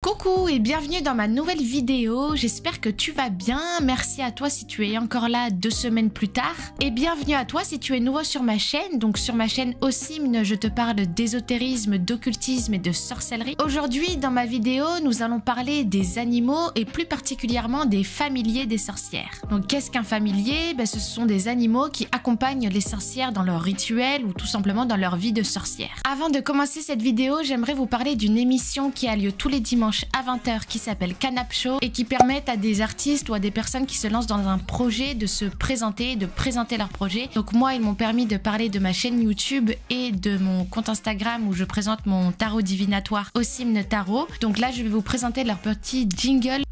Coucou et bienvenue dans ma nouvelle vidéo, j'espère que tu vas bien, merci à toi si tu es encore là 2 semaines plus tard et bienvenue à toi si tu es nouveau sur ma chaîne. Donc sur ma chaîne Ossimne, je te parle d'ésotérisme, d'occultisme et de sorcellerie. Aujourd'hui dans ma vidéo, nous allons parler des animaux et plus particulièrement des familiers des sorcières. Donc qu'est-ce qu'un familier? Ce sont des animaux qui accompagnent les sorcières dans leurs rituels ou tout simplement dans leur vie de sorcière. Avant de commencer cette vidéo, j'aimerais vous parler d'une émission qui a lieu tous les dimanches à 20 h qui s'appelle Canap Show et qui permettent à des artistes ou à des personnes qui se lancent dans un projet de se présenter, de présenter leur projet. Donc moi, ils m'ont permis de parler de ma chaîne YouTube et de mon compte Instagram où je présente mon tarot divinatoire Ossimne Tarot. Donc là, je vais vous présenter leur petit jingle.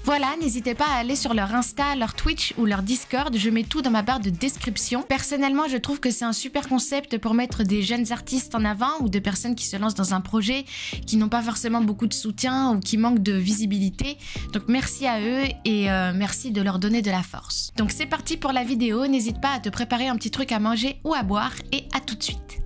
Voilà, n'hésitez pas à aller sur leur Insta, leur Twitch ou leur Discord, je mets tout dans ma barre de description. Personnellement, je trouve que c'est un super concept pour mettre des jeunes artistes en avant ou des personnes qui se lancent dans un projet, qui n'ont pas forcément beaucoup de soutien ou qui manquent de visibilité. Donc merci à eux et merci de leur donner de la force. Donc c'est parti pour la vidéo, n'hésite pas à te préparer un petit truc à manger ou à boire et à tout de suite.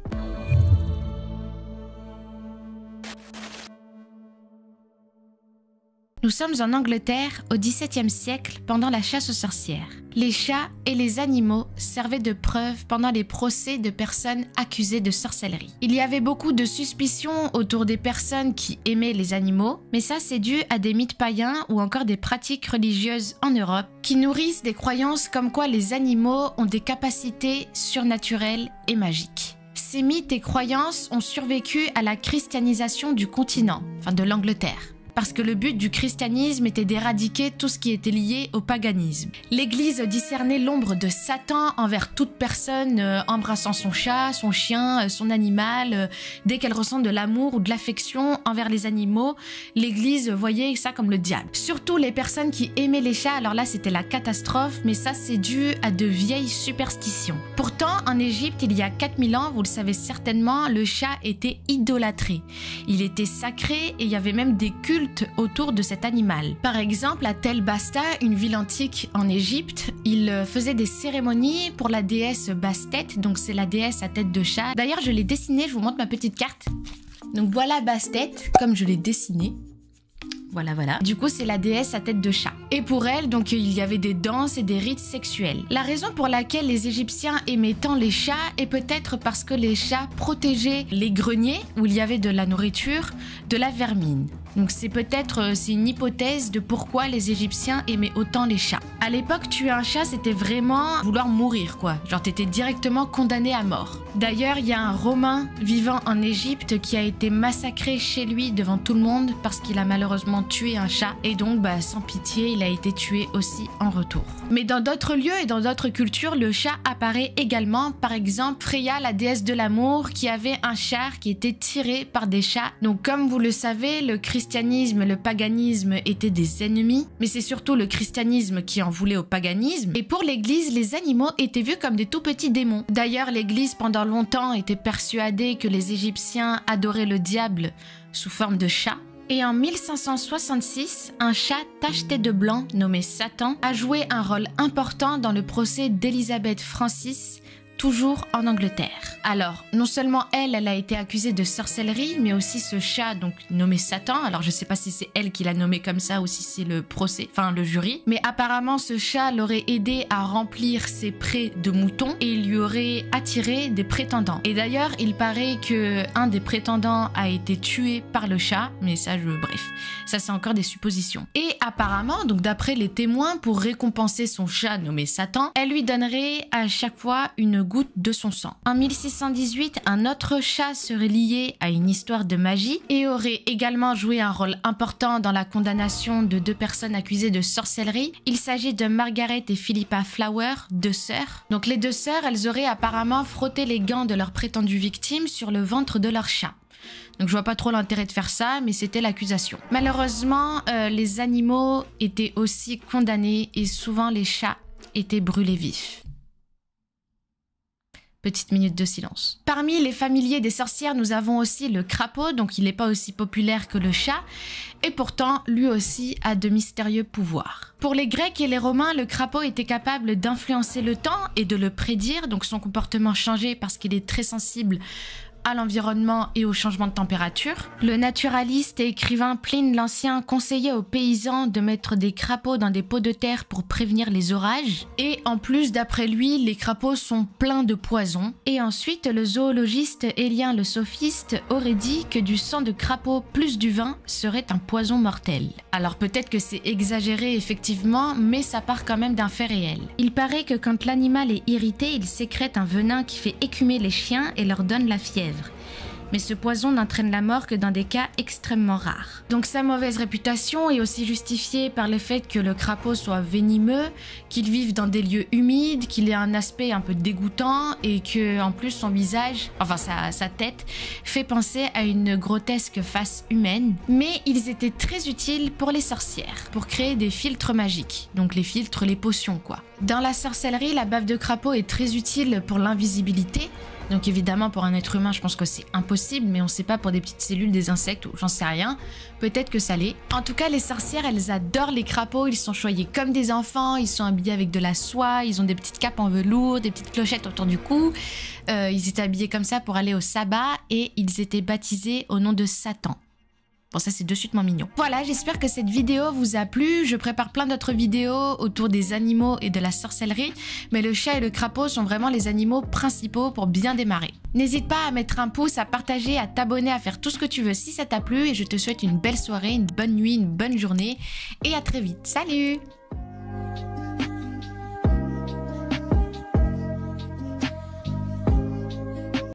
Nous sommes en Angleterre au XVIIe siècle pendant la chasse aux sorcières. Les chats et les animaux servaient de preuve pendant les procès de personnes accusées de sorcellerie. Il y avait beaucoup de suspicions autour des personnes qui aimaient les animaux, mais ça c'est dû à des mythes païens ou encore des pratiques religieuses en Europe qui nourrissent des croyances comme quoi les animaux ont des capacités surnaturelles et magiques. Ces mythes et croyances ont survécu à la christianisation du continent, enfin de l'Angleterre. Parce que le but du christianisme était d'éradiquer tout ce qui était lié au paganisme. L'Église discernait l'ombre de Satan envers toute personne embrassant son chat, son chien, son animal. Dès qu'elle ressent de l'amour ou de l'affection envers les animaux, l'Église voyait ça comme le diable. Surtout les personnes qui aimaient les chats, alors là c'était la catastrophe, mais ça c'est dû à de vieilles superstitions. Pourtant, en Égypte, il y a 4000 ans, vous le savez certainement, le chat était idolâtré. Il était sacré et il y avait même des cultes autour de cet animal. Par exemple, à Tel Basta, une ville antique en Égypte, il faisait des cérémonies pour la déesse Bastet, donc c'est la déesse à tête de chat. D'ailleurs, je l'ai dessinée, je vous montre ma petite carte. Donc voilà Bastet, comme je l'ai dessinée. Voilà. Du coup, c'est la déesse à tête de chat. Et pour elle, donc, il y avait des danses et des rites sexuels. La raison pour laquelle les Égyptiens aimaient tant les chats est peut-être parce que les chats protégeaient les greniers où il y avait de la nourriture de la vermine. Donc c'est une hypothèse de pourquoi les Égyptiens aimaient autant les chats. À l'époque, tuer un chat, c'était vraiment vouloir mourir, quoi. Genre, t'étais directement condamné à mort. D'ailleurs, il y a un Romain vivant en Égypte qui a été massacré chez lui devant tout le monde parce qu'il a malheureusement tué un chat. Et donc, sans pitié, il a été tué aussi en retour. Mais dans d'autres lieux et dans d'autres cultures, le chat apparaît également. Par exemple, Freya, la déesse de l'amour, qui avait un char qui était tiré par des chats. Donc, comme vous le savez, le christianisme et le paganisme étaient des ennemis, mais c'est surtout le christianisme qui en voulait au paganisme. Et pour l'Église, les animaux étaient vus comme des tout petits démons. D'ailleurs, l'Église pendant longtemps était persuadée que les Égyptiens adoraient le diable sous forme de chat. Et en 1566, un chat tacheté de blanc nommé Satan a joué un rôle important dans le procès d'Élisabeth Francis, toujours en Angleterre. Alors, non seulement elle a été accusée de sorcellerie, mais aussi ce chat, donc nommé Satan. Alors, je sais pas si c'est elle qui l'a nommé comme ça ou si c'est le procès, enfin le jury. Mais apparemment, ce chat l'aurait aidé à remplir ses prés de moutons et il lui aurait attiré des prétendants. Et d'ailleurs, il paraît que un des prétendants a été tué par le chat, mais ça, bref, ça c'est encore des suppositions. Et apparemment, donc d'après les témoins, pour récompenser son chat nommé Satan, elle lui donnerait à chaque fois une goutte de son sang. En 1618, un autre chat serait lié à une histoire de magie et aurait également joué un rôle important dans la condamnation de 2 personnes accusées de sorcellerie. Il s'agit de Margaret et Philippa Flower, 2 sœurs. Donc les 2 sœurs, elles auraient apparemment frotté les gants de leurs prétendues victimes sur le ventre de leur chat. Donc je vois pas trop l'intérêt de faire ça, mais c'était l'accusation. Malheureusement, les animaux étaient aussi condamnés et souvent les chats étaient brûlés vifs. Petite minute de silence. Parmi les familiers des sorcières, nous avons aussi le crapaud, donc il n'est pas aussi populaire que le chat, et pourtant, lui aussi a de mystérieux pouvoirs. Pour les Grecs et les Romains, le crapaud était capable d'influencer le temps et de le prédire, donc son comportement changeait parce qu'il est très sensible à l'environnement et au changement de température. Le naturaliste et écrivain Pline l'Ancien conseillait aux paysans de mettre des crapauds dans des pots de terre pour prévenir les orages. Et en plus, d'après lui, les crapauds sont pleins de poison. Et ensuite, le zoologiste Élien le Sophiste aurait dit que du sang de crapaud plus du vin serait un poison mortel. Alors peut-être que c'est exagéré effectivement, mais ça part quand même d'un fait réel. Il paraît que quand l'animal est irrité, il sécrète un venin qui fait écumer les chiens et leur donne la fièvre. Mais ce poison n'entraîne la mort que dans des cas extrêmement rares. Donc sa mauvaise réputation est aussi justifiée par le fait que le crapaud soit venimeux, qu'il vive dans des lieux humides, qu'il ait un aspect un peu dégoûtant et que en plus son visage, enfin sa tête, fait penser à une grotesque face humaine. Mais ils étaient très utiles pour les sorcières, pour créer des filtres magiques. Donc les filtres, les potions quoi. Dans la sorcellerie, la bave de crapaud est très utile pour l'invisibilité. Donc évidemment pour un être humain je pense que c'est impossible, mais on sait pas pour des petites cellules, des insectes ou j'en sais rien, peut-être que ça l'est. En tout cas les sorcières elles adorent les crapauds, ils sont choyés comme des enfants, ils sont habillés avec de la soie, ils ont des petites capes en velours, des petites clochettes autour du cou, ils étaient habillés comme ça pour aller au sabbat et ils étaient baptisés au nom de Satan. Bon ça c'est de suite moins mignon. Voilà, j'espère que cette vidéo vous a plu. Je prépare plein d'autres vidéos autour des animaux et de la sorcellerie, mais le chat et le crapaud sont vraiment les animaux principaux pour bien démarrer. N'hésite pas à mettre un pouce, à partager, à t'abonner, à faire tout ce que tu veux si ça t'a plu et je te souhaite une belle soirée, une bonne nuit, une bonne journée et à très vite. Salut!